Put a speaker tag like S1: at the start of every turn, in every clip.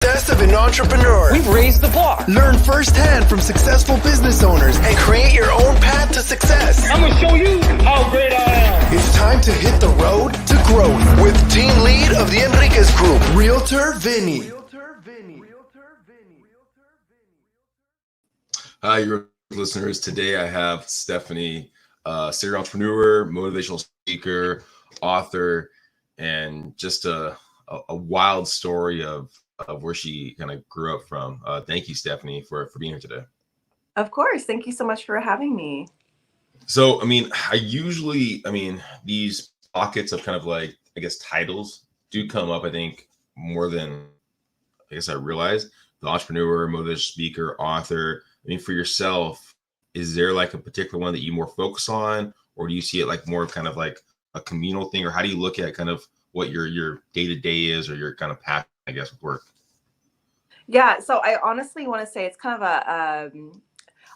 S1: Success of an entrepreneur.
S2: We've raised the bar.
S1: Learn firsthand from successful business owners and create your own path to success.
S2: I'm going to show you how great I am.
S1: It's time to hit the road to growth with team lead of the Enriquez Group, Realtor Vinny.
S3: Hi, your listeners. Today I have Stephanie, serial entrepreneur, motivational speaker, author, and just a wild story of where she kind of grew up from. Thank you, Stephanie, for being here today.
S4: Of course. Thank you so much for having me.
S3: So, these pockets of kind of like, I guess, titles do come up, I think, more than I guess I realized. The entrepreneur, motivational speaker, author. For yourself, is there like a particular one that you more focus on, or do you see it like more kind of like a communal thing, or how do you look at kind of what your day-to-day is, or your kind of path, I guess, with work?
S4: Yeah. So I honestly want to say it's kind of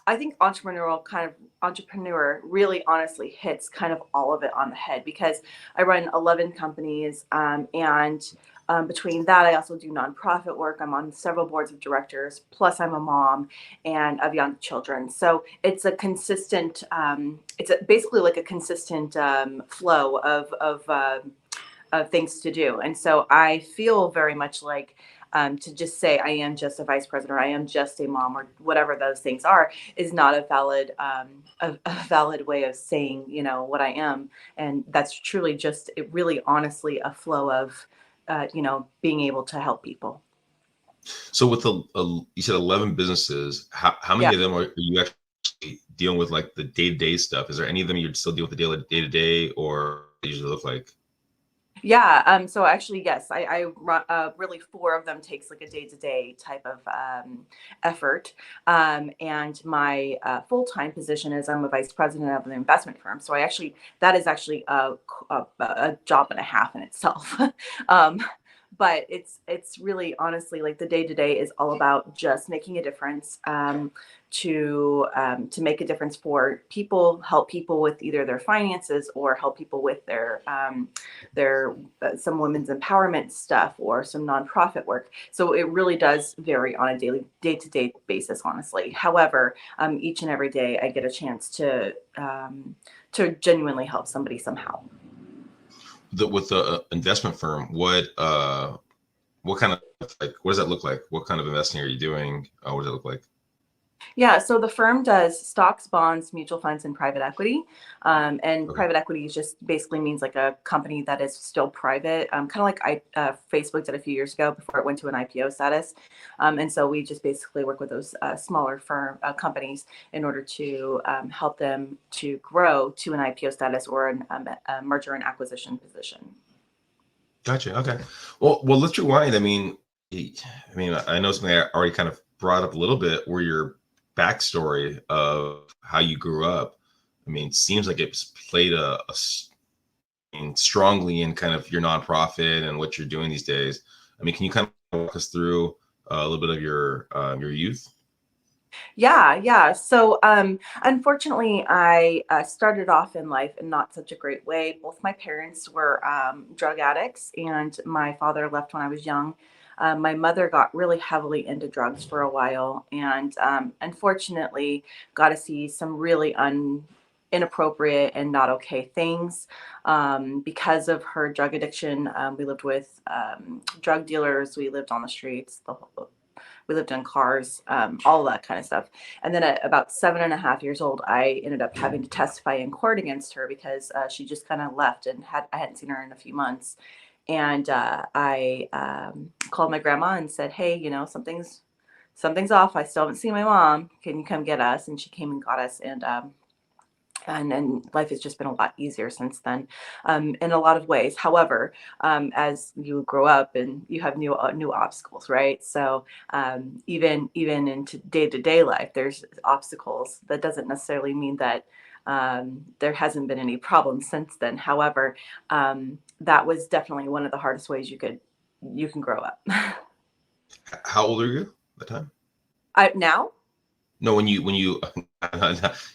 S4: I think entrepreneur really honestly hits kind of all of it on the head, because I run 11 companies, and between that, I also do nonprofit work. I'm on several boards of directors, plus I'm a mom and of young children. So it's a consistent, basically like a consistent flow of things to do. And so I feel very much like to just say I am just a vice president, or I am just a mom, or whatever those things are, is not a valid way of saying, what I am. And that's truly just, it really honestly a flow of, being able to help people.
S3: So with you said 11 businesses, how many of them are you actually dealing with, like the day-to-day stuff? Is there any of them you still deal with the day-to-day, or what they usually look like?
S4: Yeah. So actually, yes, I really 4 of them takes like a day-to-day type of effort. And my full-time position is I'm a vice president of an investment firm. So that is actually a job and a half in itself. But it's really honestly like the day-to-day is all about just making a difference, to make a difference for people, help people with either their finances, or help people with their some women's empowerment stuff, or some nonprofit work. So it really does vary on a day-to-day basis, honestly. However, each and every day I get a chance to genuinely help somebody somehow.
S3: With the investment firm, what kind of, like, what does that look like? What kind of investing are you doing? What does it look like?
S4: Yeah, so the firm does stocks, bonds, mutual funds, and private equity. And okay. Private equity just basically means like a company that is still private, kind of like Facebook did a few years ago before it went to an IPO status. And so we just basically work with those smaller companies in order to help them to grow to an IPO status, or a merger and acquisition position.
S3: Gotcha. Okay. Well, let's rewind. I know something I already kind of brought up a little bit, where your backstory of how you grew up. Seems like it's played strongly in kind of your nonprofit and what you're doing these days. Can you kind of walk us through a little bit of your youth?
S4: Yeah. So unfortunately, I started off in life in not such a great way. Both my parents were drug addicts, and my father left when I was young. My mother got really heavily into drugs for a while, and unfortunately got to see some really inappropriate and not okay things because of her drug addiction. We lived with drug dealers. We lived on the streets. We lived in cars, all of that kind of stuff. And then at about 7.5 years old, I ended up having to testify in court against her, because she just kind of left, and I hadn't seen her in a few months. And I called my grandma and said, hey, something's off. I still haven't seen my mom. Can you come get us? And she came and got us. And then life has just been a lot easier since then, in a lot of ways. However, as you grow up and you have new obstacles, right? So even into day-to-day life, there's obstacles. That doesn't necessarily mean that there hasn't been any problems since then. However, that was definitely one of the hardest ways you can grow up.
S3: How old are you at the time?
S4: Now?
S3: No, when you you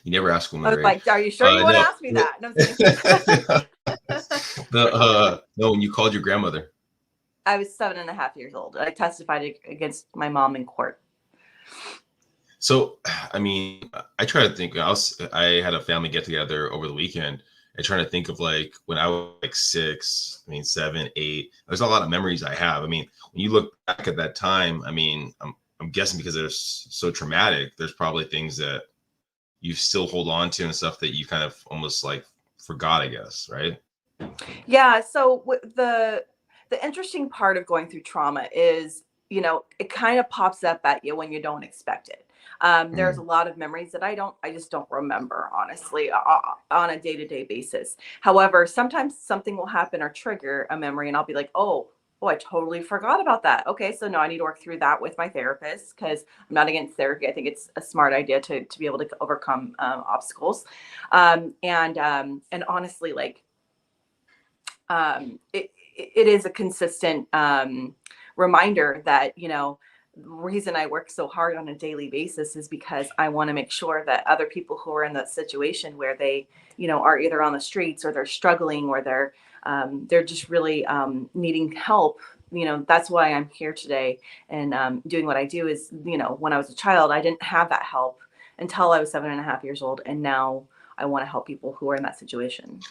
S3: never ask women.
S4: I was like, are you sure you want to ask me that? No,
S3: no, when you called your grandmother.
S4: I was 7.5 years old. I testified against my mom in court.
S3: So, I mean, I try to think. I had a family get together over the weekend. And trying to think of like when I was like 6, I mean 7, 8. There's a lot of memories I have. I mean, when you look back at that time, I mean, I'm guessing because they're so traumatic, there's probably things that you still hold on to and stuff that you kind of almost like forgot, I guess, right?
S4: Yeah. So the interesting part of going through trauma is, it kind of pops up at you when you don't expect it. There's a
S3: Mm.
S4: lot of memories that I just don't remember, honestly, on a day-to-day basis. However, sometimes something will happen or trigger a memory, and I'll be like, oh, I totally forgot about that. Okay, so now I need to work through that with my therapist, because I'm not against therapy. I think it's a smart idea to be able to overcome obstacles. And honestly, like, it is a consistent reminder that, the reason I work so hard on a daily basis is because I want to make sure that other people who are in that situation where they, are either on the streets or they're struggling or they're just really needing help. That's why I'm here today and doing what I do. Is, when I was a child, I didn't have that help until I was 7.5 years old, and now I want to help people who are in that situation.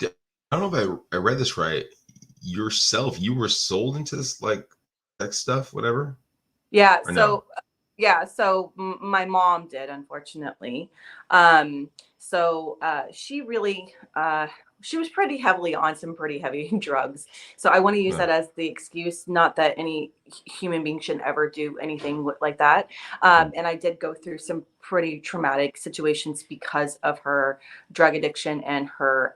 S3: I don't know if I read this right. Yourself, you were sold into this like sex stuff, whatever,
S4: Yeah.
S3: or no?
S4: So my mom did, unfortunately. Um, so she really, she was pretty heavily on some pretty heavy drugs. So I want to use
S3: No.
S4: that as the excuse, not that any human being should ever do anything like that. And I did go through some pretty traumatic situations because of her drug addiction and her,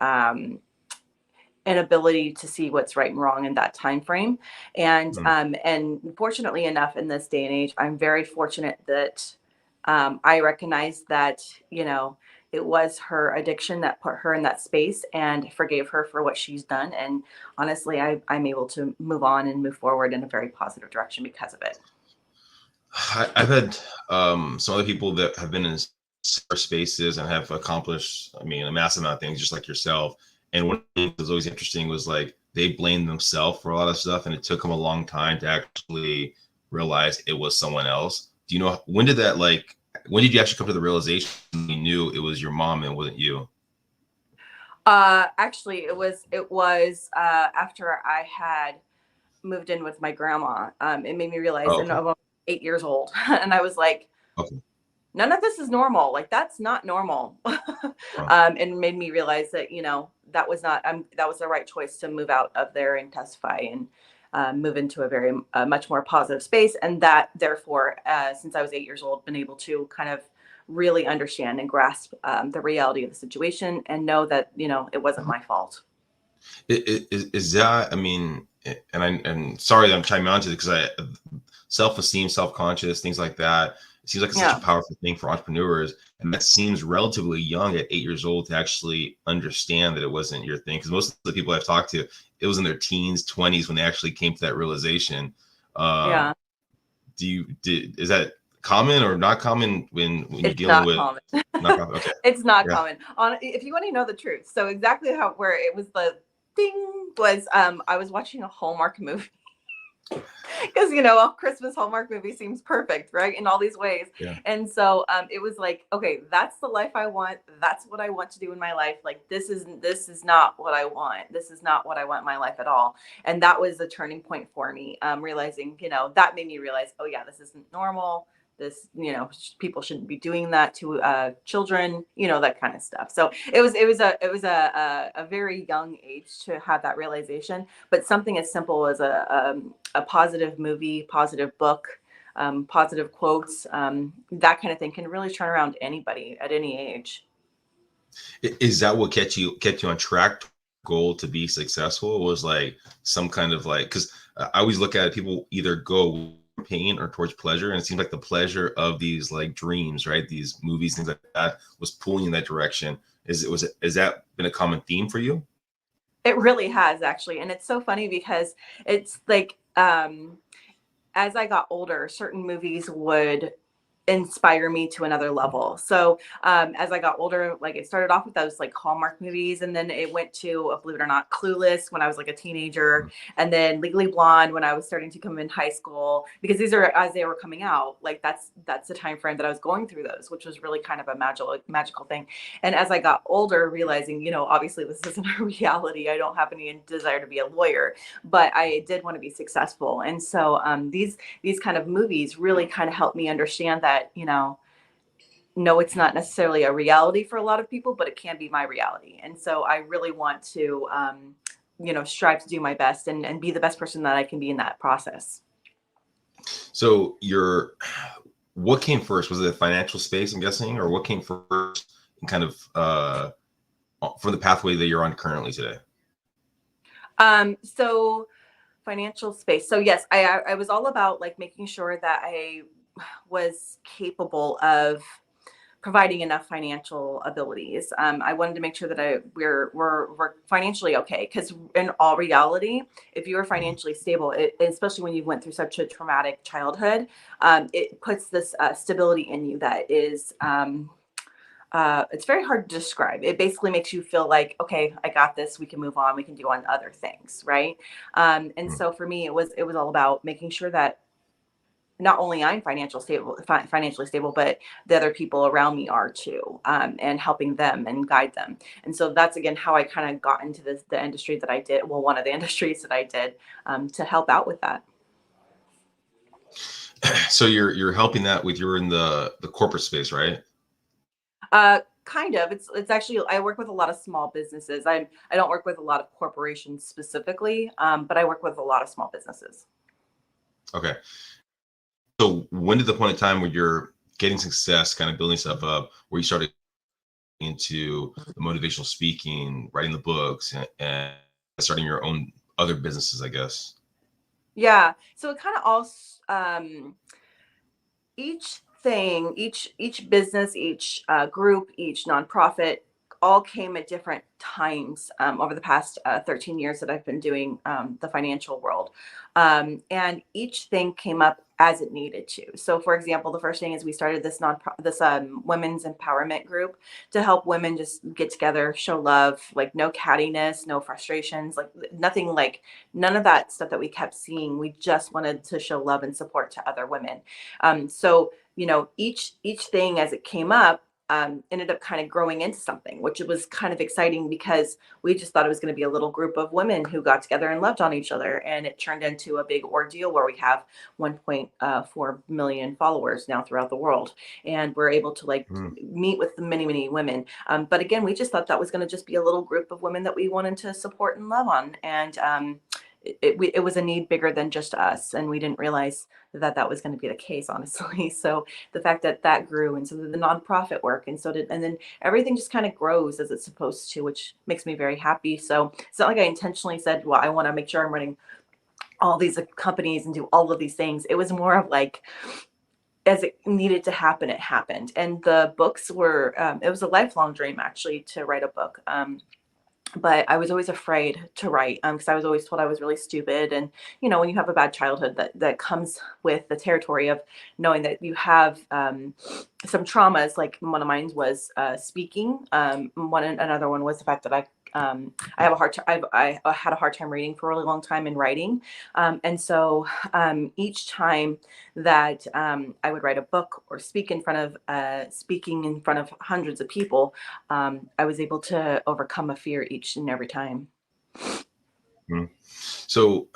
S4: inability to see what's right and wrong in that time frame.
S3: Mm.
S4: And fortunately enough, in this day and age, I'm very fortunate that I recognize that, it was her addiction that put her in that space, and forgave her for what she's done. And honestly, I'm able to move on and move forward in a very positive direction because of it.
S3: I've had some other people that have been in similar spaces and have accomplished, I mean, a massive amount of things, just like yourself. And one thing that was always interesting was like they blamed themselves for a lot of stuff, and it took them a long time to actually realize it was someone else. Do you know when did that like? When did you actually come to the realization you knew it was your mom and it wasn't you?
S4: Actually, it was after I had moved in with my grandma. It made me realize,
S3: Oh,
S4: and
S3: okay.
S4: I was 8 years old, and I was like,
S3: Okay.
S4: none of this is normal. Like, that's not normal.
S3: Wow.
S4: And made me realize that, that was not, that was the right choice to move out of there and testify and move into a very much more positive space. And that therefore, since I was 8 years old, been able to kind of really understand and grasp the reality of the situation and know that, it wasn't my fault.
S3: Is that? I mean, and sorry, that I'm chiming on to it because I self-esteem, self-conscious, things like that. It seems like it's such a
S4: Yeah.
S3: powerful thing for entrepreneurs, and that seems relatively young at 8 years old to actually understand that it wasn't your thing. Because most of the people I've talked to, it was in their teens, 20s when they actually came to that realization. Um,
S4: Yeah.
S3: is that common or not common when you're
S4: It's
S3: dealing
S4: not
S3: with
S4: common.
S3: not common? Okay,
S4: It's not
S3: yeah,
S4: common. On If you want to know the truth. So exactly how where it was the ding was, I was watching a Hallmark movie. Because, a Christmas Hallmark movie seems perfect, right, in all these ways.
S3: yeah.
S4: And so it was like, okay, that's the life I want. That's what I want to do in my life. Like, this is not what I want. This is not what I want in my life at all. And that was the turning point for me, realizing, that made me realize, oh yeah, this isn't normal. This, people shouldn't be doing that to children, that kind of stuff. So it was a very young age to have that realization. But something as simple as a positive movie, positive book, positive quotes, that kind of thing can really turn around anybody at any age.
S3: Is that what kept you on track goal to be successful? Was like some kind of like because I always look at it, people either go pain or towards pleasure, and it seems like the pleasure of these like dreams, right? These movies, things like that, was pulling you in that direction. Is that been a common theme for you?
S4: It really has, actually. And it's so funny because it's like, as I got older, certain movies would inspire me to another level. So as I got older, like it started off with those like Hallmark movies, and then it went to, believe it or not, Clueless when I was like a teenager, and then Legally Blonde when I was starting to come in high school, because these are as they were coming out. Like that's the time frame that I was going through those, which was really kind of a magical thing. And as I got older, realizing, you know, obviously this isn't a reality. I don't have any desire to be a lawyer, but I did want to be successful. And so these kind of movies really kind of helped me understand that, you know, no, it's not necessarily a reality for a lot of people, but it can be my reality. And so I really want to, you know, strive to do my best and be the best person that I can be in that process.
S3: So what came first? Was it the financial space, I'm guessing, or what came first in kind of from the pathway that you're on currently today?
S4: So financial space. So yes, I was all about like making sure that I was capable of providing enough financial abilities. I wanted to make sure that we're financially okay, because in all reality, if you are financially stable, especially when you went through such a traumatic childhood, it puts this stability in you that is it's very hard to describe. It basically makes you feel like, okay, I got this. We can move on. We can do on other things, right? And so for me, it was all about making sure that not only I'm financially stable, but the other people around me are too, and helping them and guide them. And so that's again how I kind of got into the industry that I did. Well, one of the industries that I did, to help out with that.
S3: So you're helping that with, you're in the corporate space, right?
S4: Kind of. It's actually, I work with a lot of small businesses. I don't work with a lot of corporations specifically, but I work with a lot of small businesses.
S3: Okay. So when did the point in time where you're getting success, kind of building stuff up, where you started into the motivational speaking, writing the books, and starting your own other businesses, I guess?
S4: Yeah. So it kind of all, each thing, each business, each group, each nonprofit, all came at different times over the past 13 years that I've been doing the financial world. And each thing came up as it needed to. So for example, the first thing is we started this women's empowerment group to help women just get together, show love, like no cattiness, no frustrations, like nothing, like none of that stuff that we kept seeing. We just wanted to show love and support to other women. So, you know, each thing as it came up, ended up kind of growing into something, which was kind of exciting because we just thought it was going to be a little group of women who got together and loved on each other. And it turned into a big ordeal where we have 1.4 million followers now throughout the world. And we're able to like meet with many, many women. But again, we just thought that was going to just be a little group of women that we wanted to support and love on. And it was a need bigger than just us, and we didn't realize that was going to be the case, honestly. So the fact that grew, and so did the nonprofit work, and then everything just kind of grows as it's supposed to, which makes me very happy. So it's not like I intentionally said, well, I want to make sure I'm running all these companies and do all of these things. It was more of like, as it needed to happen, it happened. And the books were, it was a lifelong dream actually to write a book. But I was always afraid to write, because I was always told I was really stupid. And, you know, when you have a bad childhood, that comes with the territory of knowing that you have some traumas. Like one of mine was speaking. Another one was the fact that I have a hard time. I had a hard time reading for a really long time and writing. And so each time that I would write a book or speaking in front of hundreds of people, I was able to overcome a fear each and every time.
S3: So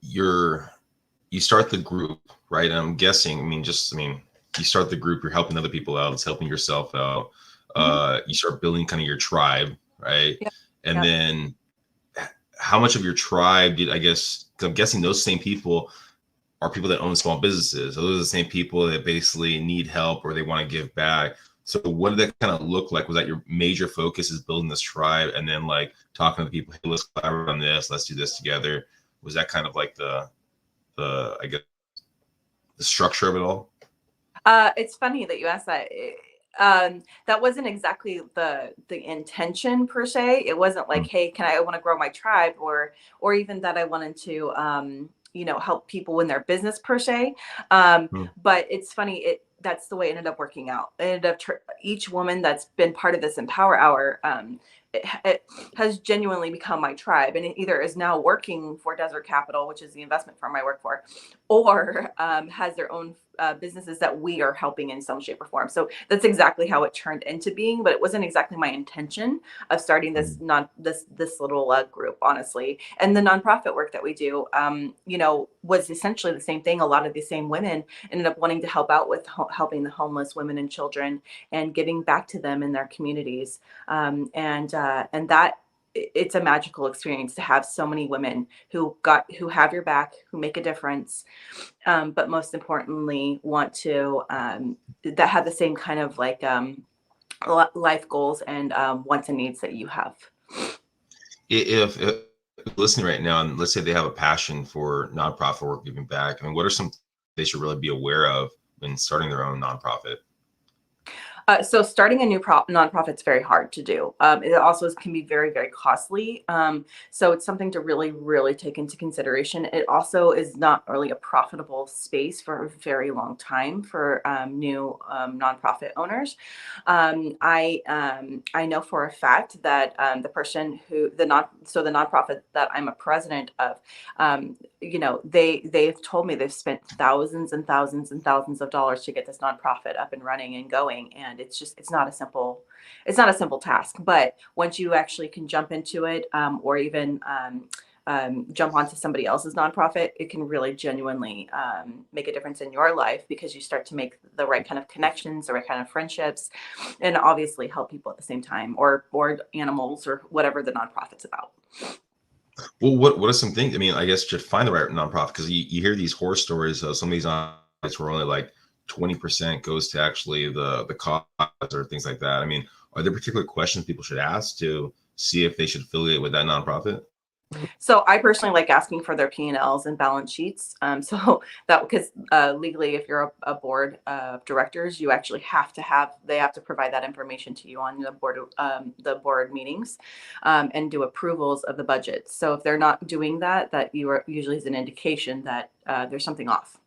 S3: you start the group, right? And I'm guessing, you start the group, you're helping other people out, it's helping yourself out. You start building kind of your tribe, right?
S4: Yeah.
S3: And
S4: Yeah.
S3: then how much of your tribe did, I guess, 'cause I'm guessing those same people are people that own small businesses. So those are the same people that basically need help or they want to give back. So what did that kind of look like? Was that your major focus, is building this tribe and then like talking to the people, hey, let's collaborate on this, let's do this together? Was that kind of like the I guess the structure of it all?
S4: It's funny that you asked that. That wasn't exactly the intention per se. It wasn't like, hey, I want to grow my tribe, or even that I wanted to help people in their business per se. But it's funny, that's the way it ended up working out. It ended up each woman that's been part of this Empower Hour, it has genuinely become my tribe, and it either is now working for Desert Capital, which is the investment firm I work for, or has their own businesses that we are helping in some shape or form. So that's exactly how it turned into being, but it wasn't exactly my intention of starting this this little group, honestly. And the nonprofit work that we do, was essentially the same thing. A lot of the same women ended up wanting to help out with helping the homeless women and children and giving back to them in their communities. And that it's a magical experience to have so many women who have your back, who make a difference, but most importantly want to that have the same kind of like life goals and wants and needs that you have.
S3: If listening right now, and let's say they have a passion for nonprofit work, giving back, I mean, what are some they should really be aware of when starting their own nonprofit?
S4: So starting a new nonprofit is very hard to do. It also can be very, very costly. So it's something to really, really take into consideration. It also is not really a profitable space for a very long time for new nonprofit owners. I know for a fact that the person who the nonprofit that I'm a president of, they've told me they've spent thousands and thousands and thousands of dollars to get this nonprofit up and running and going. And it's not a simple task. But once you actually can jump into it, or even jump onto somebody else's nonprofit, it can really genuinely make a difference in your life, because you start to make the right kind of connections, the right kind of friendships, and obviously help people at the same time, or animals, or whatever the nonprofit's about.
S3: Well, what are some things? I mean, I guess just find the right nonprofit, because you hear these horror stories of some of these nonprofits where only like 20% goes to actually the cause or things like that. I mean, are there particular questions people should ask to see if they should affiliate with that nonprofit?
S4: So I personally like asking for their P&Ls and balance sheets. So that, because legally, if you're a board of directors, you actually they have to provide that information to you on the board meetings, and do approvals of the budget. So if they're not doing that, usually is an indication that there's something off.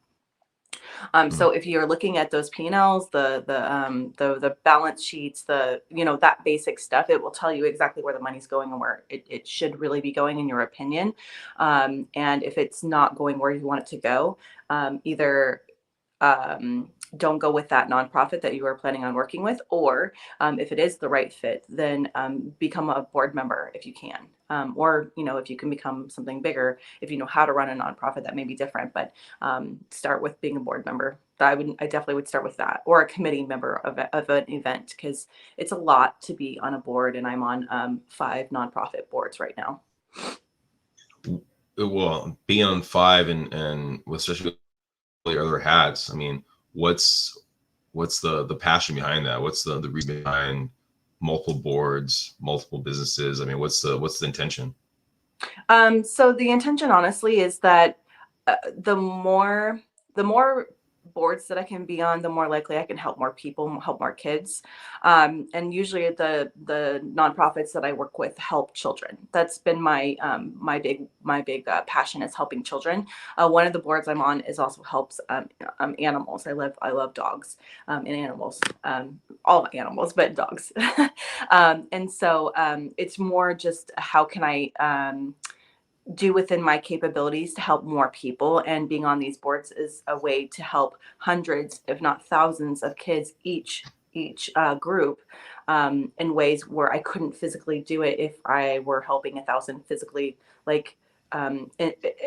S4: So if you're looking at those P&Ls, the balance sheets, that basic stuff, it will tell you exactly where the money's going and where it should really be going, in your opinion. And if it's not going where you want it to go, either don't go with that nonprofit that you are planning on working with, or if it is the right fit, then become a board member if you can, or if you can become something bigger, if you know how to run a nonprofit, that may be different, but start with being a board member. I definitely would start with that, or a committee member of an event, because it's a lot to be on a board, and I'm on 5 nonprofit boards right now.
S3: Well, being on 5 and with especially other hats, I mean, what's the passion behind that? What's the reason behind multiple boards, multiple businesses? I mean, what's the intention?
S4: So the intention, honestly, is that the more boards that I can be on, the more likely I can help more people, help more kids. And usually the nonprofits that I work with help children. That's been my big passion, is helping children. One of the boards I'm on is also helps animals. I love dogs and animals, all animals, but dogs. And so it's more just how can I do within my capabilities to help more people, and being on these boards is a way to help hundreds, if not thousands, of kids each group, in ways where I couldn't physically do it if I were helping 1,000 physically, like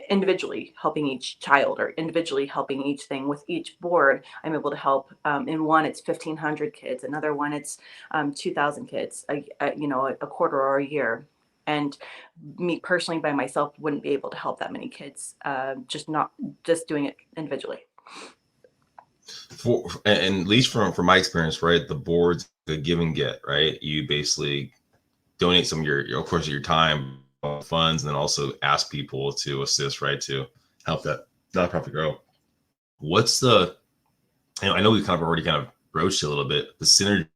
S4: individually helping each child, or individually helping each thing. With each board, I'm able to help. In one, it's 1,500 kids. Another one, it's 2,000 kids. A quarter or a year. And me personally, by myself, wouldn't be able to help that many kids, just doing it individually.
S3: And at least from my experience, right, the boards, the give and get, right? You basically donate some of your of course, your time, funds, and then also ask people to assist, right, to help that nonprofit grow. What's I know we kind of already kind of broached it a little bit, the synergy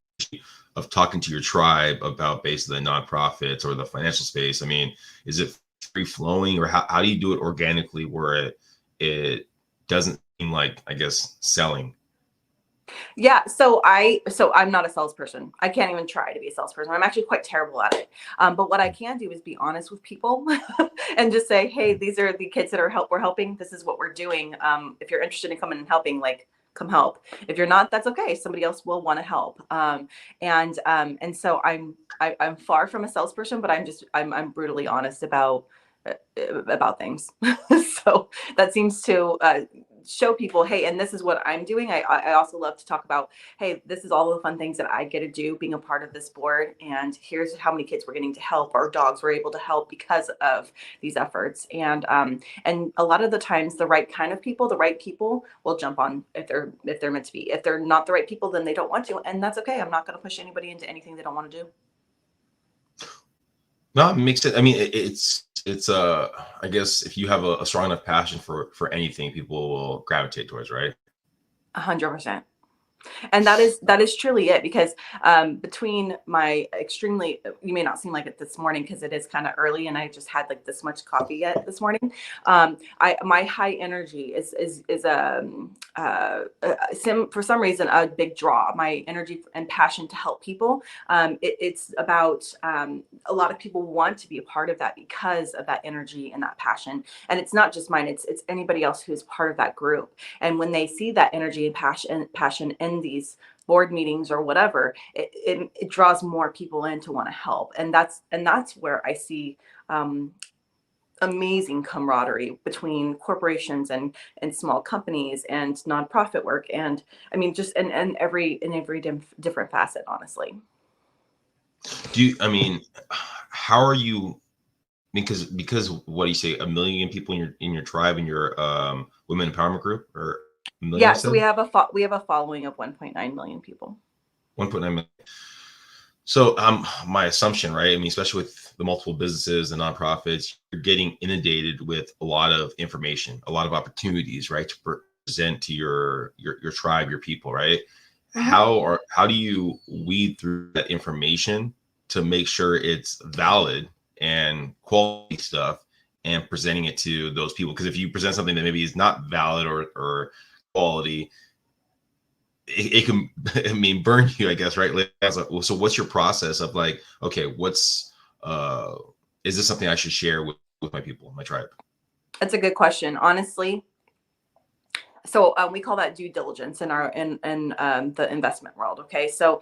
S3: of talking to your tribe about basically the nonprofits or the financial space. I mean, is it free flowing, or how do you do it organically where it doesn't seem like, I guess, selling?
S4: Yeah, so I'm not a salesperson. I can't even try to be a salesperson. I'm actually quite terrible at it. But what I can do is be honest with people and just say, hey, these are the kids that we're helping. This is what we're doing. If you're interested in coming and helping, like, come help. If you're not, that's okay. Somebody else will want to help. And so I'm far from a salesperson, but I'm brutally honest about things. So that seems to show people, hey, and this is what I'm doing. I also love to talk about, hey, this is all the fun things that I get to do being a part of this board. And here's how many kids we're getting to help. Our dogs were able to help because of these efforts. And a lot of the times the right people will jump on if they're meant to be. If they're not the right people, then they don't want to. And that's okay. I'm not going to push anybody into anything they don't want to do.
S3: No, it makes it. I mean, it's I guess if you have a strong enough passion for anything, people will gravitate towards, right?
S4: 100%. And that is truly it, because between my extremely, you may not seem like it this morning because it is kind of early and I just had like this much coffee yet this morning. My high energy is for some reason a big draw. My energy and passion to help people. It's about a lot of people want to be a part of that because of that energy and that passion. And it's not just mine. It's anybody else who's part of that group. And when they see that energy and passion in these board meetings or whatever, it draws more people in to want to help. And that's where I see amazing camaraderie between corporations and small companies and nonprofit work. And I mean, just in every different facet, honestly.
S3: I mean, how are you? Because what do you say? 1 million people in your tribe, in your women empowerment group, or a million?
S4: Yeah, so we have a following of 1.9 million people.
S3: 1.9 million. So my assumption, right? I mean, especially with the multiple businesses and nonprofits, you're getting inundated with a lot of information, a lot of opportunities, right, to present to your tribe, your people, right? Mm-hmm. How do you weed through that information to make sure it's valid and quality stuff and presenting it to those people? Because if you present something that maybe is not valid or quality, it can, I mean, burn you, I guess, right? So what's your process of like, okay, is this something I should share with my people, my tribe?
S4: That's a good question, honestly. So we call that due diligence in the investment world. Okay, so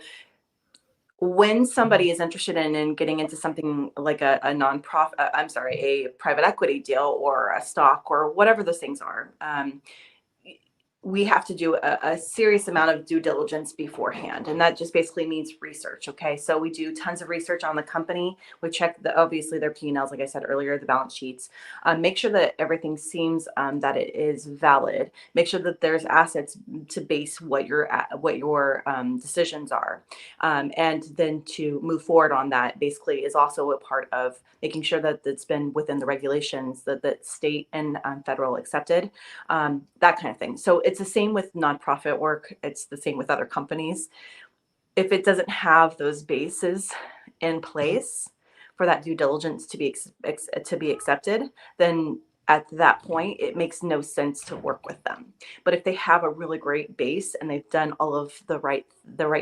S4: when somebody is interested in getting into something like a nonprofit, a private equity deal or a stock or whatever those things are, we have to do a serious amount of due diligence beforehand. And that just basically means research. Okay. So we do tons of research on the company. We check obviously their P&Ls, like I said earlier, the balance sheets, make sure that everything seems that it is valid. Make sure that there's assets to base what your decisions are. And then to move forward on that basically is also a part of making sure that it's been within the regulations that state and federal accepted, that kind of thing. So it's the same with nonprofit work. It's the same with other companies. If it doesn't have those bases in place for that due diligence to be accepted, then at that point, it makes no sense to work with them. But if they have a really great base and they've done all of the right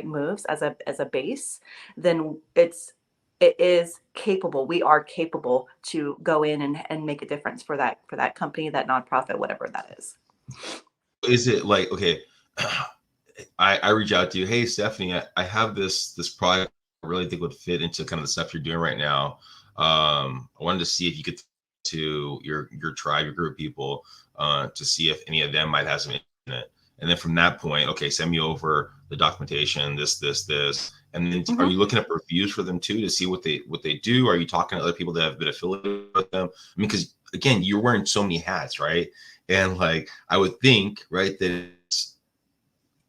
S4: moves as a base, then it is capable. We are capable to go in and make a difference for that company, that nonprofit, whatever that is.
S3: Is it like, okay, I reach out to you, hey Stephanie, I have this product I really think would fit into kind of the stuff you're doing right now. I wanted to see if you could to your tribe, your group of people, to see if any of them might have some in it. And then from that point, okay, send me over the documentation, this. And then Are you looking up reviews for them too to see what they do? Are you talking to other people that have been affiliated with them? I mean, because again, you're wearing so many hats, right? And like, I would think, right, that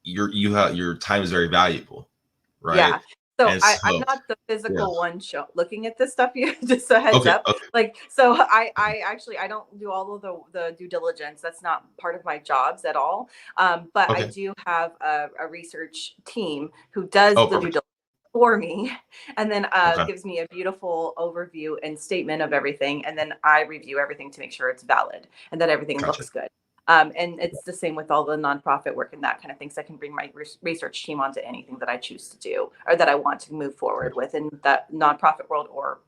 S3: your time is very valuable, right?
S4: Yeah. So I'm not the physical one looking at this stuff. You just a heads up. Okay. Like, so I don't do all of the due diligence. That's not part of my jobs at all. But I do have a research team who does the due diligence for me, and then gives me a beautiful overview and statement of everything, and then I review everything to make sure it's valid and that everything looks good. And it's the same with all the nonprofit work and that kind of things. I can bring my research team onto anything that I choose to do or that I want to move forward with in that nonprofit world or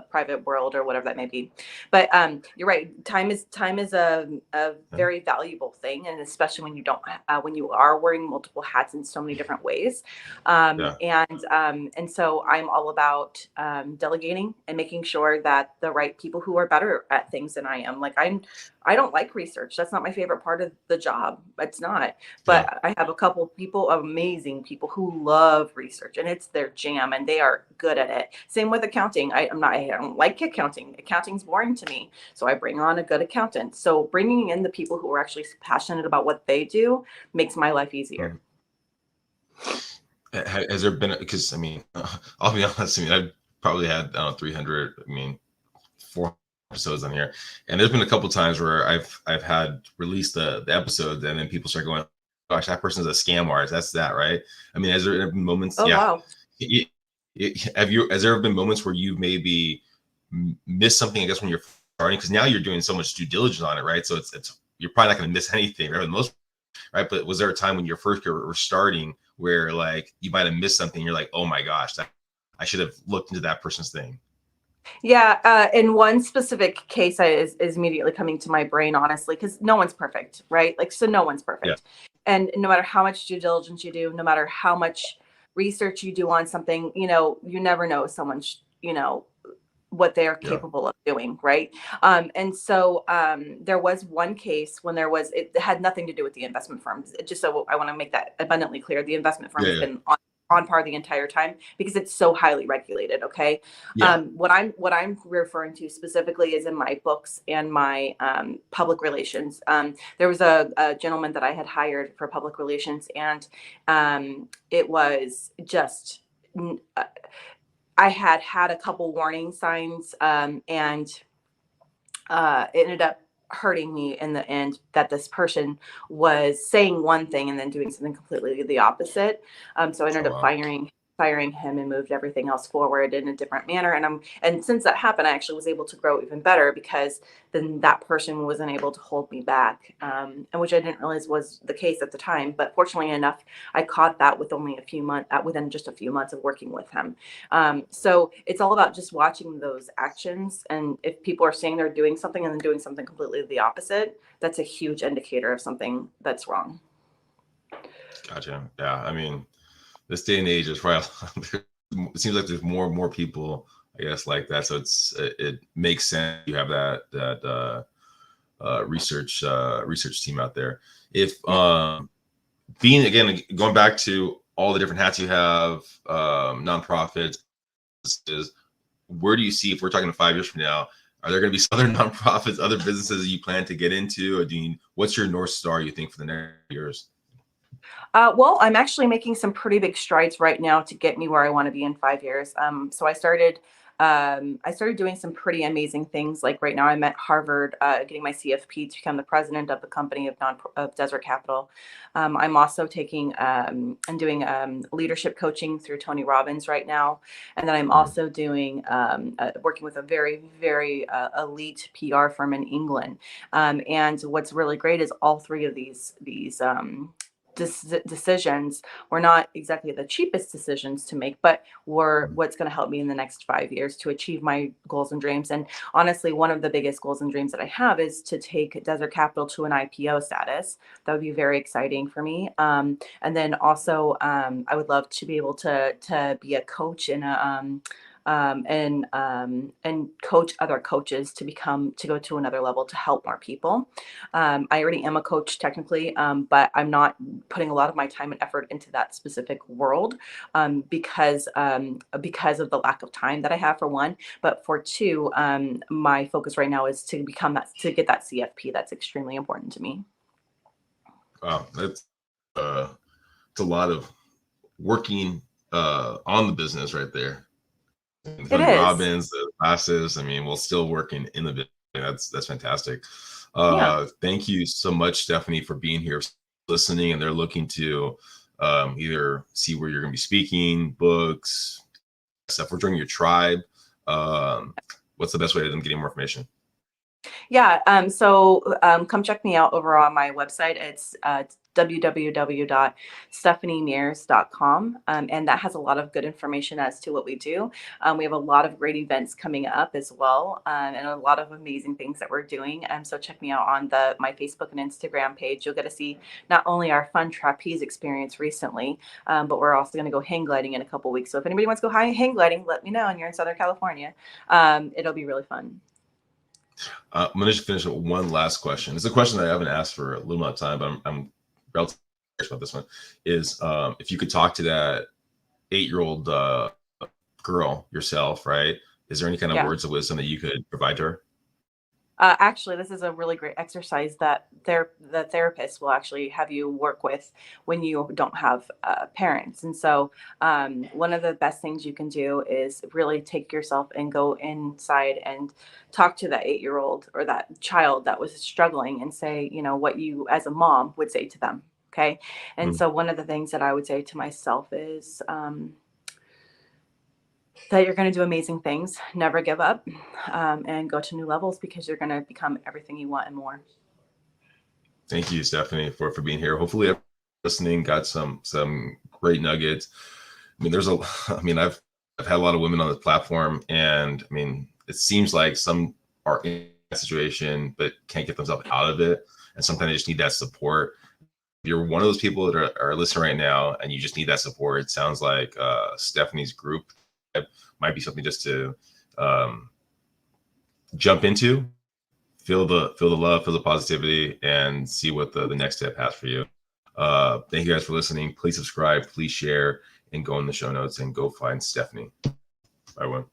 S4: private world or whatever that may be. But you're right. Time is a very valuable thing, and especially when you don't when you are wearing multiple hats in so many different ways. And so I'm all about delegating and making sure that the right people who are better at things than I am. Like I don't like research. That's not my favorite part of the job. It's not. But I have a couple people, amazing people who love research and it's their jam and they are good at it. Same with accounting. I don't like accounting. Accounting's boring to me. So I bring on a good accountant. So bringing in the people who are actually passionate about what they do makes my life easier.
S3: Has there been, because I mean, I'll be honest, I mean, I've probably had, I don't know, 300, 400 episodes on here. And there's been a couple times where I've had released the episodes and then people start going, gosh, that person's a scam artist. That's that, right? I mean, has there been moments?
S4: Oh, wow.
S3: Has there been moments where you maybe missed something, I guess, when you're starting? Because now you're doing so much due diligence on it, right? So it's you're probably not going to miss anything, right? Right. But was there a time when you're first were starting where like you might have missed something? You're like, oh my gosh, I should have looked into that person's thing.
S4: Yeah, in one specific case is immediately coming to my brain, honestly, because no one's perfect, right? Like, so no one's perfect. And no matter how much due diligence you do, no matter how much research you do on something, you never know someone's, what they're capable of doing, right? And so there was one case when it had nothing to do with the investment firms. Just so I want to make that abundantly clear, the investment firm has been on par the entire time because it's so highly regulated. Okay. What I'm referring to specifically is in my books and my public relations. There was a gentleman that I had hired for public relations, and it was just I had a couple warning signs, and it ended up hurting me in the end that this person was saying one thing and then doing something completely the opposite. So I ended up firing him and moved everything else forward in a different manner. And since that happened, I actually was able to grow even better because then that person wasn't able to hold me back, and which I didn't realize was the case at the time. But fortunately enough, I caught that with only a few months, within just a few months of working with him. So it's all about just watching those actions. And if people are saying they're doing something and then doing something completely the opposite, that's a huge indicator of something that's wrong.
S3: Gotcha. Yeah. I mean, this day and age is probably, it seems like there's more and more people, I guess, like that. So it makes sense you have that research team out there. If being, again, going back to all the different hats you have, nonprofits, where do you see, if we're talking 5 years from now, are there going to be other nonprofits, other businesses you plan to get into, or what's your North Star, you think, for the next years?
S4: Well, I'm actually making some pretty big strides right now to get me where I want to be in 5 years. So I started doing some pretty amazing things. Like right now, I'm at Harvard, getting my CFP to become the president of the company of Desert Capital. I'm also taking and doing leadership coaching through Tony Robbins right now, and then I'm also doing working with a very, very elite PR firm in England. And what's really great is all three of these decisions were not exactly the cheapest decisions to make, but were what's going to help me in the next 5 years to achieve my goals and dreams. And honestly, one of the biggest goals and dreams that I have is to take Desert Capital to an IPO status. That would be very exciting for me. And then also, I would love to be able to be a coach in and coach other coaches to go to another level to help more people. I already am a coach technically, but I'm not putting a lot of my time and effort into that specific world because of the lack of time that I have, for one. But for two, my focus right now is to get that CFP. That's extremely important to me.
S3: Wow, that's it's a lot of working on the business right there.
S4: It is.
S3: Robbins, the classes. I mean, we're still working in the business. That's fantastic. Thank you so much, Stephanie, for being here, listening, and they're looking to either see where you're going to be speaking, books, stuff. We're joining your tribe. What's the best way of them getting more information?
S4: Yeah. Come check me out over on my website. It's www.stephaniemearse.com. And that has a lot of good information as to what we do. We have a lot of great events coming up as well, and a lot of amazing things that we're doing. So check me out on my Facebook and Instagram page. You'll get to see not only our fun trapeze experience recently, but we're also going to go hang gliding in a couple weeks. So if anybody wants to go hang gliding, let me know. And you're in Southern California, it'll be really fun.
S3: I'm going to just finish with one last question. It's a question that I haven't asked for a little amount of time, but I'm relatively curious about this one. Is if you could talk to that 8-year-old girl yourself, right? Is there any kind of words of wisdom that you could provide to her?
S4: Actually, this is a really great exercise that the therapist will actually have you work with when you don't have parents. And so one of the best things you can do is really take yourself and go inside and talk to that 8-year-old or that child that was struggling and say, what you as a mom would say to them. Okay. And so one of the things that I would say to myself is, that you're going to do amazing things, never give up, and go to new levels, because you're going to become everything you want and more.
S3: Thank you, Stephanie, for being here. Hopefully everyone listening got some great nuggets. I've had a lot of women on the platform, and it seems like some are in that situation but can't get themselves out of it, and sometimes they just need that support. If you're one of those people that are listening right now and you just need that support, it sounds like Stephanie's group might be something just to jump into, feel the love, feel the positivity, and see what the next step has for you. Thank you guys for listening. Please subscribe, please share, and go in the show notes and go find Stephanie. Bye, everyone.